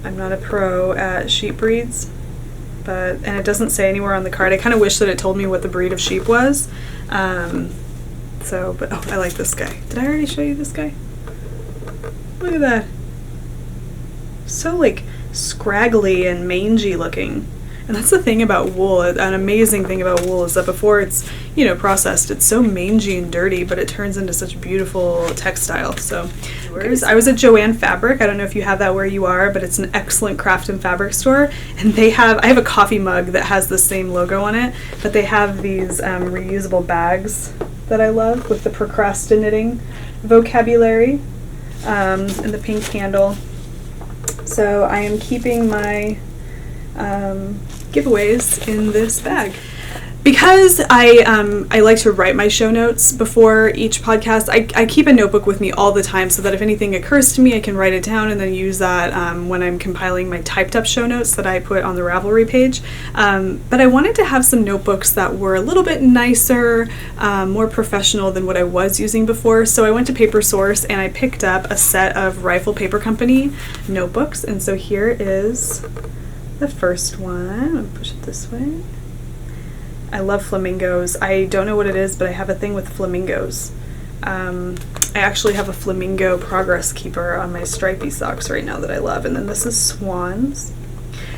not a pro at sheep breeds, and it doesn't say anywhere on the card. I kind of wish that it told me what the breed of sheep was. But I like this guy. Did I already show you this guy? Look at that. So like scraggly and mangy looking. And that's the thing about wool. An amazing thing about wool is that before it's, processed, it's so mangy and dirty, but it turns into such beautiful textile. So I was at Joann Fabric. I don't know if you have that where you are, but it's an excellent craft and fabric store. And I have a coffee mug that has the same logo on it, but they have these reusable bags that I love with the procrastinating vocabulary and the pink handle. So I am keeping my giveaways in this bag. Because I like to write my show notes before each podcast, I keep a notebook with me all the time so that if anything occurs to me, I can write it down and then use that when I'm compiling my typed up show notes that I put on the Ravelry page. But I wanted to have some notebooks that were a little bit nicer, more professional than what I was using before. So I went to Paper Source and I picked up a set of Rifle Paper Company notebooks. And so here is the first one. I'm going to push it this way. I love flamingos. I don't know what it is, but I have a thing with flamingos. I actually have a flamingo progress keeper on my stripy socks right now that I love. And then this is swans.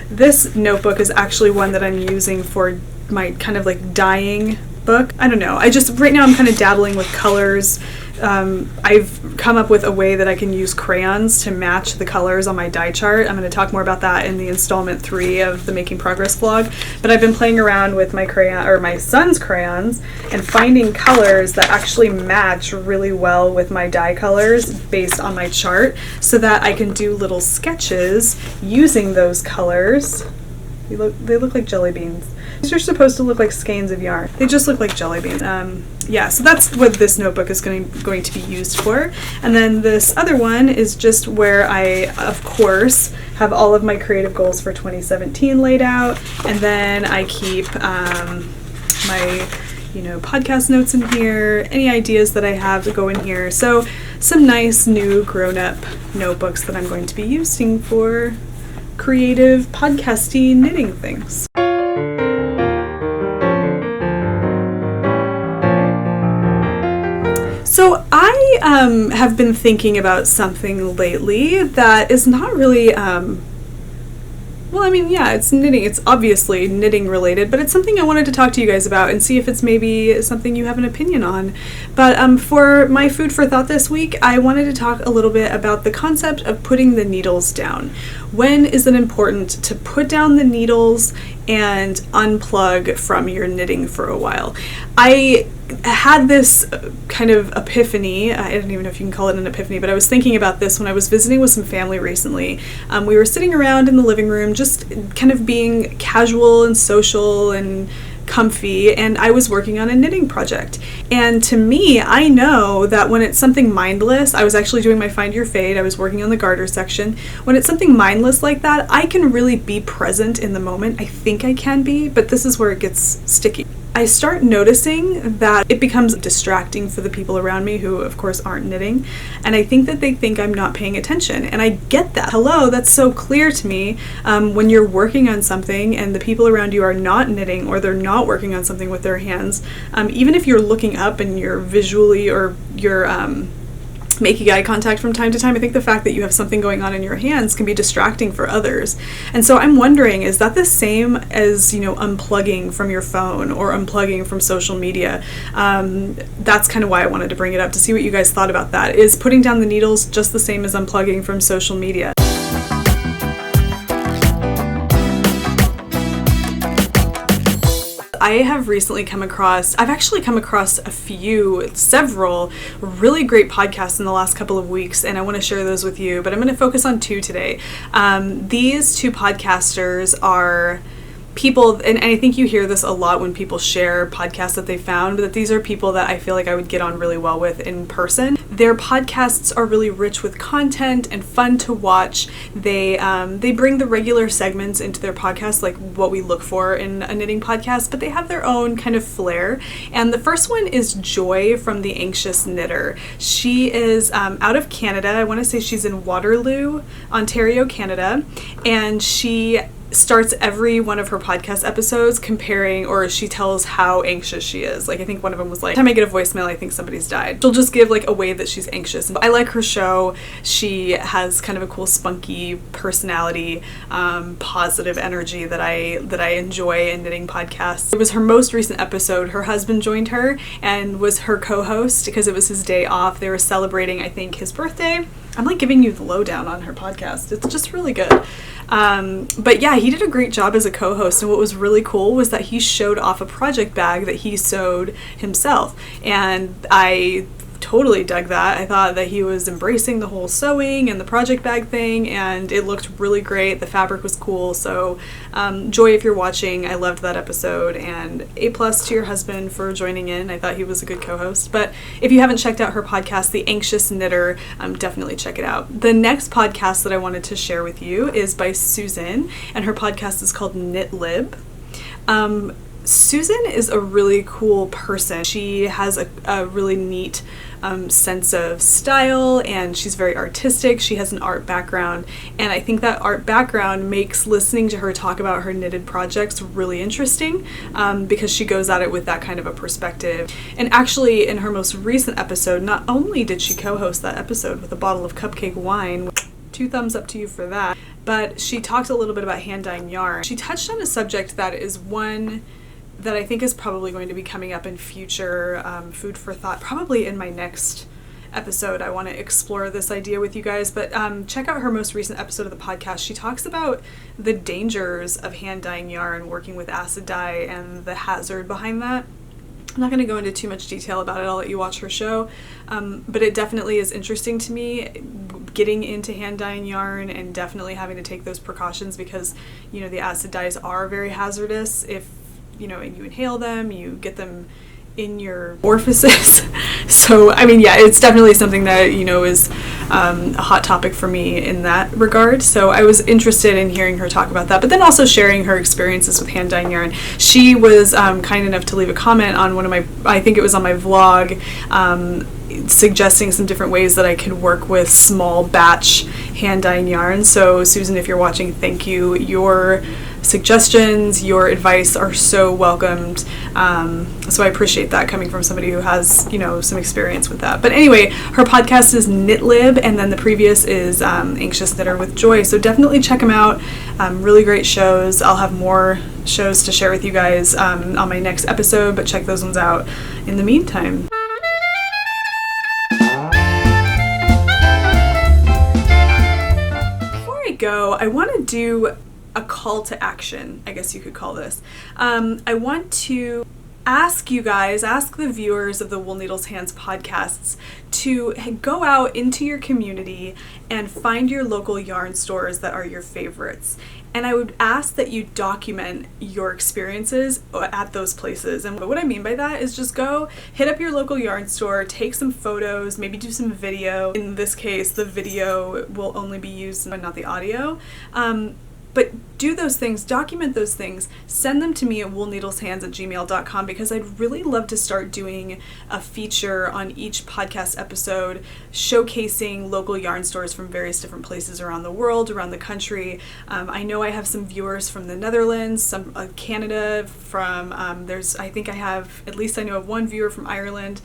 This notebook is actually one that I'm using for my kind of like dyeing book. I don't know. Right now I'm kind of dabbling with colors. I've come up with a way that I can use crayons to match the colors on my die chart. I'm going to talk more about that in the installment 3 of the Making Progress vlog. But I've been playing around with my son's crayons and finding colors that actually match really well with my die colors based on my chart so that I can do little sketches using those colors. They look like jelly beans. These are supposed to look like skeins of yarn. They just look like jelly beans. Yeah, so that's what this notebook is going to be used for. And then this other one is just where I, of course, have all of my creative goals for 2017 laid out. And then I keep my podcast notes in here, any ideas that I have to go in here. So some nice new grown-up notebooks that I'm going to be using for creative podcasty knitting things. So I have been thinking about something lately that is not really, it's knitting. It's obviously knitting related, but it's something I wanted to talk to you guys about and see if it's maybe something you have an opinion on. But for my food for thought this week, I wanted to talk a little bit about the concept of putting the needles down. When is it important to put down the needles and unplug from your knitting for a while? I had this kind of epiphany. I don't even know if you can call it an epiphany, but I was thinking about this when I was visiting with some family recently. We were sitting around in the living room, just kind of being casual and social and comfy, and I was working on a knitting project. And to me, I know that when it's something mindless, I was actually doing my Find Your Fade, I was working on the garter section. When it's something mindless like that, I can really be present in the moment. I think I can be, but this is where it gets sticky. I start noticing that it becomes distracting for the people around me who, of course, aren't knitting. And I think that they think I'm not paying attention. And I get that. Hello, that's so clear to me. When you're working on something and the people around you are not knitting or they're not working on something with their hands, even if you're looking up and you're visually or you're making eye contact from time to time, I think the fact that you have something going on in your hands can be distracting for others. And so I'm wondering, is that the same as, unplugging from your phone or unplugging from social media? That's kind of why I wanted to bring it up, to see what you guys thought about that. Is putting down the needles just the same as unplugging from social media? I have recently I've actually come across several really great podcasts in the last couple of weeks, and I want to share those with you, but I'm going to focus on two today. These two podcasters are people, and I think you hear this a lot when people share podcasts that they found, but that these are people that I feel like I would get on really well with in person. Their podcasts are really rich with content and fun to watch. They bring the regular segments into their podcast, like what we look for in a knitting podcast, but they have their own kind of flair. And the first one is Joy from The Anxious Knitter. She is out of Canada. I want to say she's in Waterloo, Ontario, Canada, and she starts every one of her podcast episodes comparing, or she tells how anxious she is. Like, I think one of them was like, every time I get a voicemail, I think somebody's died. She'll just give like a way that she's anxious. I like her show. She has kind of a cool spunky personality, positive energy that I enjoy in knitting podcasts. It was her most recent episode. Her husband joined her and was her co-host because it was his day off. They were celebrating, I think, his birthday. I'm like giving you the lowdown on her podcast. It's just really good. But yeah, he did a great job as a co-host, and what was really cool was that he showed off a project bag that he sewed himself, and I totally dug that. I thought that he was embracing the whole sewing and the project bag thing, and it looked really great. The fabric was cool. So Joy, if you're watching, I loved that episode, and A+ to your husband for joining in. I thought he was a good co-host. But if you haven't checked out her podcast, The Anxious Knitter, definitely check it out. The next podcast that I wanted to share with you is by Susan, and her podcast is called Knitlib. Susan is a really cool person. She has a really neat sense of style, and she's very artistic. She has an art background, and I think that art background makes listening to her talk about her knitted projects really interesting, because she goes at it with that kind of a perspective. And actually, in her most recent episode, not only did she co-host that episode with a bottle of cupcake wine, 2 thumbs up to you for that, but she talked a little bit about hand dyeing yarn. She touched on a subject that is one that I think is probably going to be coming up in future food for thought, probably in my next episode. I want to explore this idea with you guys, but check out her most recent episode of the podcast. She talks about the dangers of hand dyeing yarn, working with acid dye, and the hazard behind that. I'm not going to go into too much detail about it. I'll let you watch her show, but it definitely is interesting to me getting into hand dyeing yarn and definitely having to take those precautions because, the acid dyes are very hazardous. If you inhale them, you get them in your orifices. So, it's definitely something that, is a hot topic for me in that regard. So I was interested in hearing her talk about that, but then also sharing her experiences with hand dyeing yarn. She was kind enough to leave a comment on I think it was on my vlog, suggesting some different ways that I could work with small batch hand dyeing yarn. So Susan, if you're watching, thank you. Your suggestions, your advice are so welcomed. So I appreciate that coming from somebody who has, some experience with that. But anyway, her podcast is Knitlib, and then the previous is Anxious Knitter with Joy. So definitely check them out. Really great shows. I'll have more shows to share with you guys on my next episode, but check those ones out in the meantime. Before I go, I want to do a call to action, I guess you could call this. I want to ask the viewers of the Wool Needles Hands podcasts to go out into your community and find your local yarn stores that are your favorites. And I would ask that you document your experiences at those places. And what I mean by that is just go hit up your local yarn store, take some photos, maybe do some video. In this case, the video will only be used and not the audio. But do those things, document those things, send them to me at woolneedleshands@gmail.com, because I'd really love to start doing a feature on each podcast episode showcasing local yarn stores from various different places around the world, around the country. I know I have some viewers from the Netherlands, some Canada, from I think I have, at least I know of one viewer from Ireland.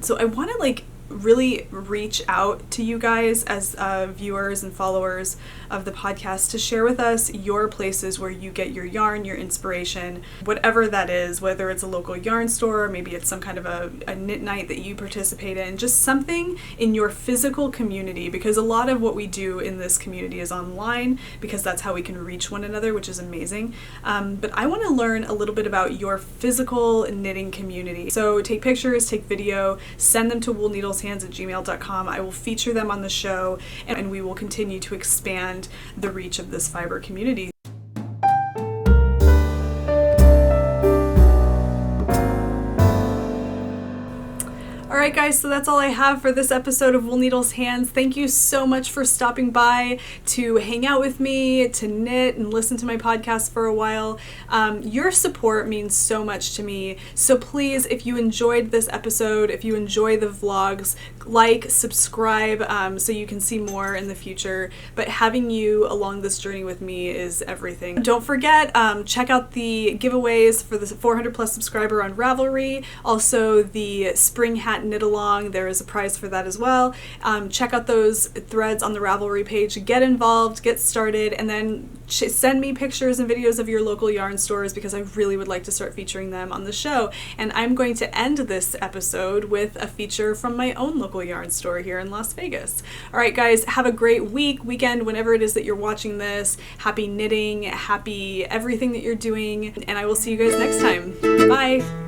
So I want to really reach out to you guys as viewers and followers of the podcast to share with us your places where you get your yarn, your inspiration, whatever that is, whether it's a local yarn store, maybe it's some kind of a knit night that you participate in, just something in your physical community, because a lot of what we do in this community is online, because that's how we can reach one another, which is amazing. But I want to learn a little bit about your physical knitting community. So take pictures, take video, send them to woolneedleshands@gmail.com. I will feature them on the show, and we will continue to expand the reach of this fiber community. Alright guys, so that's all I have for this episode of Wool Needles Hands. Thank you so much for stopping by to hang out with me, to knit and listen to my podcast for a while. Your support means so much to me. So please, if you enjoyed this episode, if you enjoy the vlogs, subscribe so you can see more in the future. But having you along this journey with me is everything. Don't forget, check out the giveaways for the 400 plus subscriber on Ravelry. Also the spring hat knit along, there is a prize for that as well. Check out those threads on the Ravelry page, get involved, get started, and then send me pictures and videos of your local yarn stores, because I really would like to start featuring them on the show. And I'm going to end this episode with a feature from my own local yarn store here in Las Vegas. Alright guys, have a great weekend, whenever it is that you're watching this. Happy knitting, happy everything that you're doing, and I will see you guys next time. Bye!